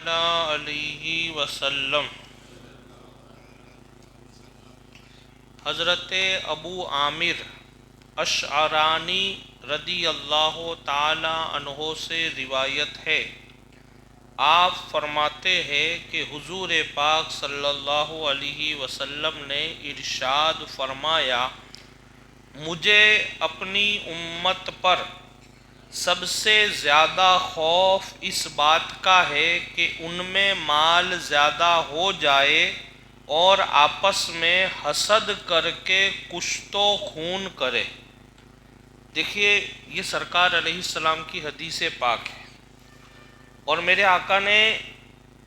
علیہ وسلم۔ حضرت ابو عامر اشعرانی رضی اللہ تعالی عنہ سے روایت ہے، آپ فرماتے ہیں کہ حضور پاک صلی اللہ علیہ وسلم نے ارشاد فرمایا، مجھے اپنی امت پر سب سے زیادہ خوف اس بات کا ہے کہ ان میں مال زیادہ ہو جائے اور آپس میں حسد کر کے کشت و خون کرے۔ دیکھیے، یہ سرکار علیہ السلام کی حدیث پاک ہے، اور میرے آقا نے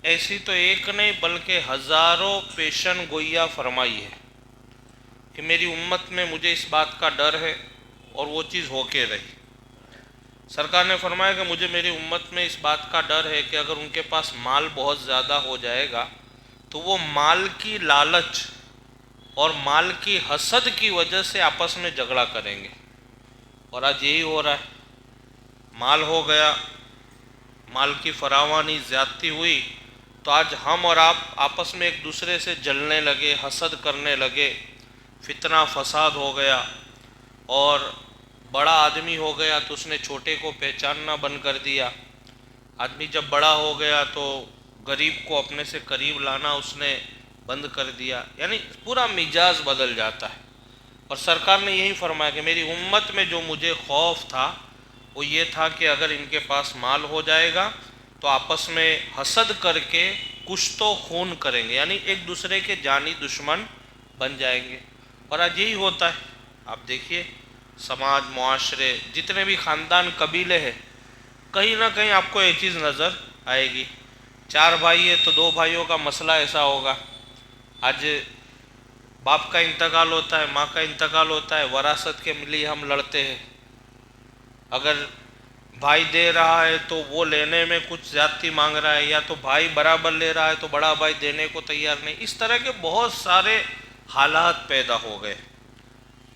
ایسی تو ایک نہیں بلکہ ہزاروں پیشن گوئیاں فرمائی ہے کہ میری امت میں مجھے اس بات کا ڈر ہے، اور وہ چیز ہو کے رہی۔ سرکار نے فرمایا کہ مجھے میری امت میں اس بات کا ڈر ہے کہ اگر ان کے پاس مال بہت زیادہ ہو جائے گا تو وہ مال کی لالچ اور مال کی حسد کی وجہ سے آپس میں جھگڑا کریں گے، اور آج یہی ہو رہا ہے۔ مال ہو گیا، مال کی فراوانی زیادتی ہوئی، تو آج ہم اور آپ آپس میں ایک دوسرے سے جلنے لگے، حسد کرنے لگے، فتنہ فساد ہو گیا، اور بڑا آدمی ہو گیا تو اس نے چھوٹے کو پہچاننا بند کر دیا۔ آدمی جب بڑا ہو گیا تو غریب کو اپنے سے قریب لانا اس نے بند کر دیا، یعنی پورا مزاج بدل جاتا ہے۔ اور سرکار نے یہی فرمایا کہ میری امت میں جو مجھے خوف تھا وہ یہ تھا کہ اگر ان کے پاس مال ہو جائے گا تو آپس میں حسد کر کے کشت و خون کریں گے، یعنی ایک دوسرے کے جانی دشمن بن جائیں گے۔ اور آج یہی ہوتا ہے، آپ دیکھیے سماج، معاشرے، جتنے بھی خاندان، قبیلے ہیں، کہیں نہ کہیں آپ کو یہ چیز نظر آئے گی۔ 4 بھائی ہیں تو 2 بھائیوں کا مسئلہ ایسا ہوگا۔ آج باپ کا انتقال ہوتا ہے، ماں کا انتقال ہوتا ہے، وراثت کے لیے ہم لڑتے ہیں۔ اگر بھائی دے رہا ہے تو وہ لینے میں کچھ زیادتی مانگ رہا ہے، یا تو بھائی برابر لے رہا ہے تو بڑا بھائی دینے کو تیار نہیں۔ اس طرح کے بہت سارے حالات پیدا ہو گئے،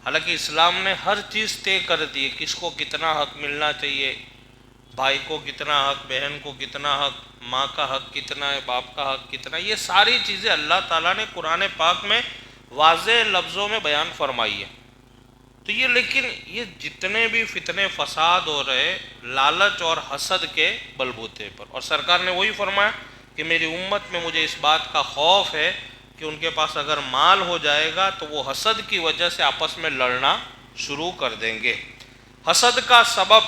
حالانکہ اسلام نے ہر چیز طے کر دی، کس کو کتنا حق ملنا چاہیے، بھائی کو کتنا حق، بہن کو کتنا حق، ماں کا حق کتنا ہے، باپ کا حق کتنا ہے۔ یہ ساری چیزیں اللہ تعالیٰ نے قرآن پاک میں واضح لفظوں میں بیان فرمائی ہے۔ تو یہ لیکن یہ جتنے بھی فتنے فساد ہو رہے، لالچ اور حسد کے بلبوتے پر، اور سرکار نے وہی فرمایا کہ میری امت میں مجھے اس بات کا خوف ہے کہ ان کے پاس اگر مال ہو جائے گا تو وہ حسد کی وجہ سے آپس میں لڑنا شروع کر دیں گے۔ حسد کا سبب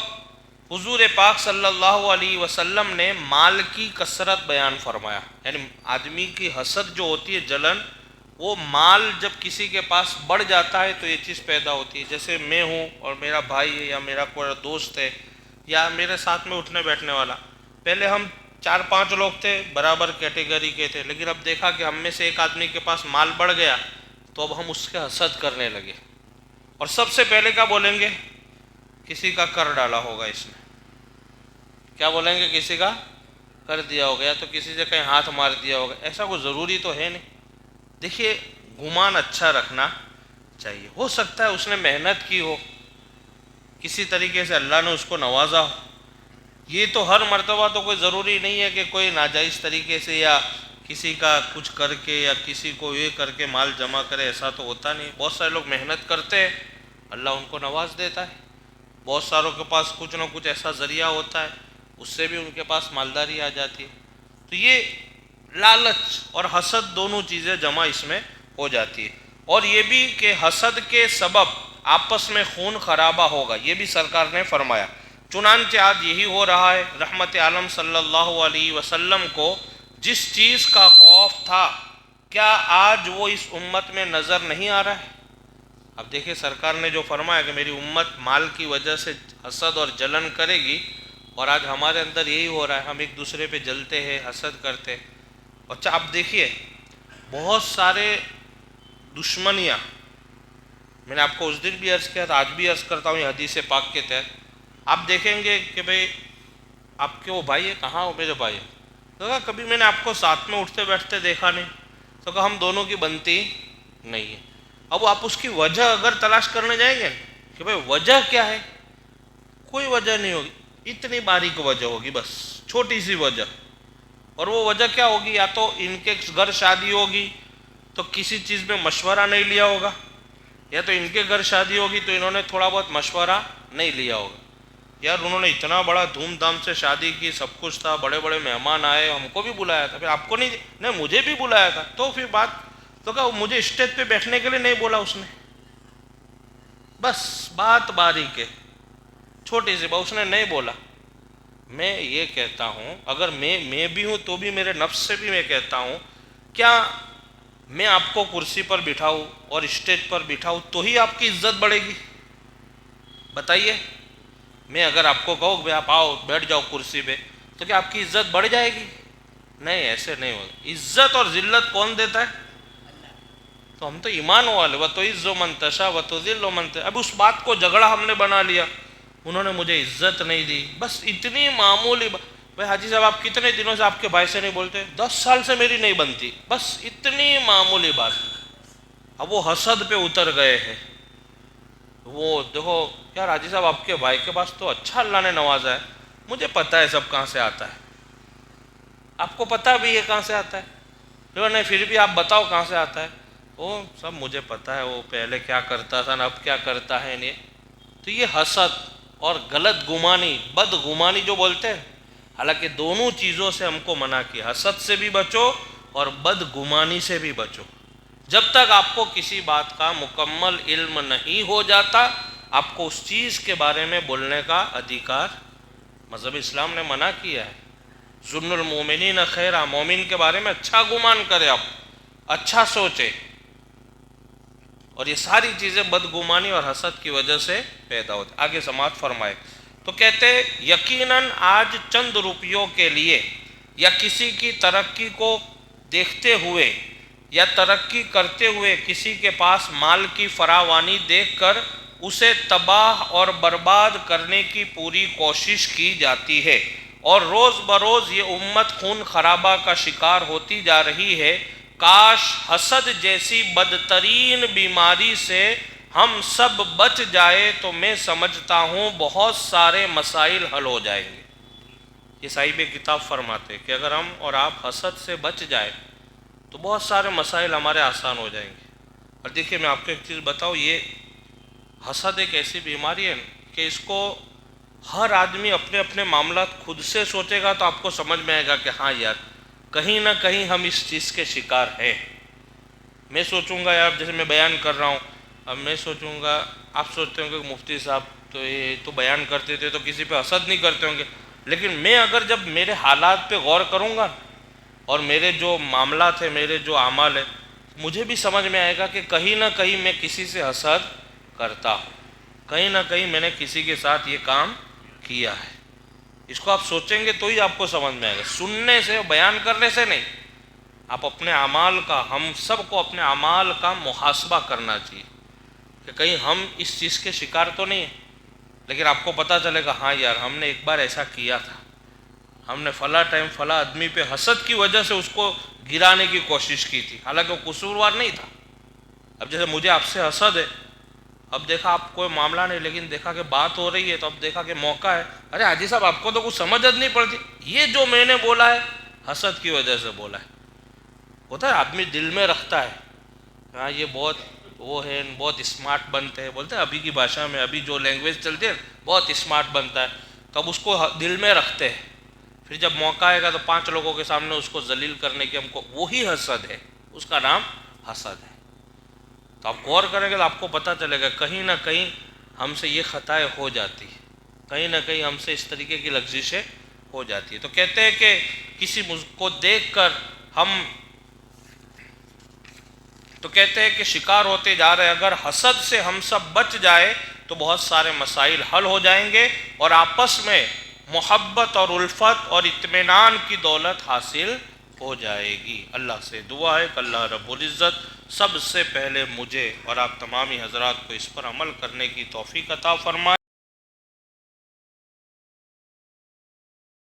حضور پاک صلی اللہ علیہ وسلم نے مال کی کثرت بیان فرمایا، یعنی آدمی کی حسد جو ہوتی ہے، جلن، وہ مال جب کسی کے پاس بڑھ جاتا ہے تو یہ چیز پیدا ہوتی ہے۔ جیسے میں ہوں اور میرا بھائی ہے یا میرا کوئی دوست ہے یا میرے ساتھ میں اٹھنے بیٹھنے والا، پہلے ہم 4-5 لوگ تھے، برابر کیٹیگری کے تھے، لیکن اب دیکھا کہ ہم میں سے ایک آدمی کے پاس مال بڑھ گیا تو اب ہم اس کے حسد کرنے لگے، اور سب سے پہلے کیا بولیں گے؟ کسی کا کر ڈالا ہوگا اس نے، کیا بولیں گے؟ کسی کا کر دیا ہوگا، یا تو کسی سے کہیں ہاتھ مار دیا ہوگا۔ ایسا کوئی ضروری تو ہے نہیں۔ دیکھیے، گمان اچھا رکھنا چاہیے، ہو سکتا ہے اس نے محنت کی ہو، کسی طریقے سے اللہ نے اس کو نوازا ہو۔ یہ تو ہر مرتبہ تو کوئی ضروری نہیں ہے کہ کوئی ناجائز طریقے سے یا کسی کا کچھ کر کے یا کسی کو یہ کر کے مال جمع کرے، ایسا تو ہوتا نہیں۔ بہت سارے لوگ محنت کرتے ہیں، اللہ ان کو نواز دیتا ہے۔ بہت ساروں کے پاس کچھ نہ کچھ ایسا ذریعہ ہوتا ہے، اس سے بھی ان کے پاس مالداری آ جاتی ہے۔ تو یہ لالچ اور حسد دونوں چیزیں جمع اس میں ہو جاتی ہے، اور یہ بھی کہ حسد کے سبب آپس میں خون خرابہ ہوگا، یہ بھی سرکار نے فرمایا۔ چنانچہ آج یہی ہو رہا ہے۔ رحمت عالم صلی اللہ علیہ وسلم کو جس چیز کا خوف تھا، کیا آج وہ اس امت میں نظر نہیں آ رہا ہے؟ اب دیکھیں، سرکار نے جو فرمایا کہ میری امت مال کی وجہ سے حسد اور جلن کرے گی، اور آج ہمارے اندر یہی ہو رہا ہے، ہم ایک دوسرے پہ جلتے ہیں، حسد کرتے ہیں۔ اچھا، اب دیکھیے بہت سارے دشمنیاں، میں نے آپ کو اس دن بھی عرض کیا تھا، آج بھی عرض کرتا ہوں یہ حدیث پاک کے تحت۔ آپ دیکھیں گے کہ بھئی آپ کے وہ بھائی ہے، کہاں ہو میرے بھائی؟ تو کہا کبھی میں نے آپ کو ساتھ میں اٹھتے بیٹھتے دیکھا نہیں، تو کہا ہم دونوں کی بنتی نہیں ہے۔ اب آپ اس کی وجہ اگر تلاش کرنے جائیں گے کہ بھئی وجہ کیا ہے، کوئی وجہ نہیں ہوگی، اتنی باریک وجہ ہوگی، بس چھوٹی سی وجہ اور وہ وجہ کیا ہوگی؟ یا تو ان کے گھر شادی ہوگی تو کسی چیز میں مشورہ نہیں لیا ہوگا، یا تو ان کے گھر شادی ہوگی تو انہوں نے تھوڑا بہت مشورہ نہیں لیا ہوگا. یار انہوں نے اتنا بڑا دھوم دھام سے شادی کی، سب کچھ تھا، بڑے بڑے مہمان آئے، ہم کو بھی بلایا تھا، پھر آپ کو نہیں مجھے بھی بلایا تھا، تو پھر بات تو کہا مجھے اسٹیج پہ بیٹھنے کے لیے نہیں بولا اس نے. بس بات باریک ہے، چھوٹی سی بات، اس نے نہیں بولا. میں یہ کہتا ہوں اگر میں بھی ہوں تو بھی میرے نفس سے بھی میں کہتا ہوں، کیا میں آپ کو کرسی پر بٹھاؤں اور اسٹیج پر بٹھاؤں تو ہی آپ کی عزت بڑھے گی؟ بتائیے. میں اگر آپ کو کہوں کہ آپ آؤ بیٹھ جاؤ کرسی پہ تو کیا آپ کی عزت بڑھ جائے گی؟ نہیں، ایسے نہیں ہوگا. عزت اور ذلت کون دیتا ہے؟ تو ہم تو ایمان والے، وَتُعِزُّ مَن تَشَاءُ وَتُذِلُّ مَن تَشَاءُ. اب اس بات کو جھگڑا ہم نے بنا لیا، انہوں نے مجھے عزت نہیں دی، بس اتنی معمولی بھائی حاجی صاحب آپ کتنے دنوں سے آپ کے بھائی سے نہیں بولتے؟ 10 سال سے میری نہیں بنتی، بس اتنی معمولی بات. اب وہ حسد پہ اتر گئے ہیں. وہ دیکھو یار حاجی صاحب آپ کے بھائی کے پاس تو اچھا اللہ نے نوازا ہے، مجھے پتہ ہے سب کہاں سے آتا ہے، آپ کو پتہ بھی ہے کہاں سے آتا ہے، نہیں پھر بھی آپ بتاؤ کہاں سے آتا ہے. وہ سب مجھے پتہ ہے، وہ پہلے کیا کرتا تھا نا اب کیا کرتا ہے. نہیں تو یہ حسد اور غلط گمانی، بد گمانی جو بولتے ہیں، حالانکہ دونوں چیزوں سے ہم کو منع کیا. حسد سے بھی بچو اور بد گمانی سے بھی بچو. جب تک آپ کو کسی بات کا مکمل علم نہیں ہو جاتا آپ کو اس چیز کے بارے میں بولنے کا ادھیکار مذہب اسلام نے منع کیا ہے. ظن المومنین خیرا، مومن کے بارے میں اچھا گمان کرے، آپ اچھا سوچے. اور یہ ساری چیزیں بدگمانی اور حسد کی وجہ سے پیدا ہوتی. آگے سماعت فرمائے تو کہتے یقیناً آج چند روپیوں کے لیے یا کسی کی ترقی کو دیکھتے ہوئے یا ترقی کرتے ہوئے کسی کے پاس مال کی فراوانی دیکھ کر اسے تباہ اور برباد کرنے کی پوری کوشش کی جاتی ہے، اور روز بروز یہ امت خون خرابہ کا شکار ہوتی جا رہی ہے. کاش حسد جیسی بدترین بیماری سے ہم سب بچ جائے تو میں سمجھتا ہوں بہت سارے مسائل حل ہو جائیں گے. یہ صاحب کتاب فرماتے کہ اگر ہم اور آپ حسد سے بچ جائے تو بہت سارے مسائل ہمارے آسان ہو جائیں گے. اور دیکھیے میں آپ کو ایک چیز بتاؤں، یہ حسد ایک ایسی بیماری ہے کہ اس کو ہر آدمی اپنے اپنے معاملات خود سے سوچے گا تو آپ کو سمجھ میں آئے گا کہ ہاں یار کہیں نہ کہیں ہم اس چیز کے شکار ہیں. میں سوچوں گا یار جیسے میں بیان کر رہا ہوں، اب میں سوچوں گا آپ سوچتے ہوں گے کہ مفتی صاحب تو یہ تو بیان کرتے تھے تو کسی پہ حسد نہیں کرتے ہوں گے، لیکن میں اگر جب میرے حالات پہ غور کروں گا اور میرے جو معاملات ہیں، میرے جو اعمال ہیں، مجھے بھی سمجھ میں آئے گا کہ کہیں نہ کہیں میں کسی سے حسد کرتا ہوں، کہیں نہ کہیں میں نے کسی کے ساتھ یہ کام کیا ہے. اس کو آپ سوچیں گے تو ہی آپ کو سمجھ میں آئے گا، سننے سے بیان کرنے سے نہیں. آپ اپنے اعمال کا، ہم سب کو اپنے اعمال کا محاسبہ کرنا چاہیے کہ کہیں ہم اس چیز کے شکار تو نہیں ہیں. لیکن آپ کو پتہ چلے گا ہاں یار ہم نے ایک بار ایسا کیا تھا، ہم نے فلاں ٹائم فلاں آدمی پہ حسد کی وجہ سے اس کو گرانے کی کوشش کی تھی، حالانکہ وہ قصوروار نہیں تھا. اب جیسے مجھے آپ سے حسد ہے، اب دیکھا آپ کوئی معاملہ نہیں، لیکن دیکھا کہ بات ہو رہی ہے تو اب دیکھا کہ موقع ہے، ارے حاجی صاحب آپ کو تو کچھ سمجھ نہیں پڑتی، یہ جو میں نے بولا ہے حسد کی وجہ سے بولا ہے. ہوتا ہے آدمی دل میں رکھتا ہے، ہاں یہ بہت وہ ہے، بہت اسمارٹ بنتے ہیں، بولتے ہیں ابھی کی بھاشا میں، ابھی جو لینگویج چلتی ہے بہت اسمارٹ بنتا ہے، تو اب اس کو دل میں رکھتے ہیں. پھر جب موقع آئے گا تو 5 لوگوں کے سامنے اس کو ذلیل کرنے کی ہم کو، وہی حسد ہے، اس کا نام حسد ہے. تو آپ غور کریں گے تو آپ کو پتہ چلے گا کہیں نہ کہیں ہم سے یہ خطائیں ہو جاتی ہے، کہیں نہ کہیں ہم سے اس طریقے کی لغزشیں ہو جاتی ہے. تو کہتے ہیں کہ کسی کو دیکھ کر ہم تو کہتے ہیں کہ شکار ہوتے جا رہے، اگر حسد سے ہم سب بچ جائے تو بہت سارے مسائل حل ہو جائیں گے اور آپس میں محبت اور الفت اور اطمینان کی دولت حاصل ہو جائے گی. اللہ سے دعا ہے کہ اللہ رب العزت سب سے پہلے مجھے اور آپ تمامی حضرات کو اس پر عمل کرنے کی توفیق عطا فرمائے.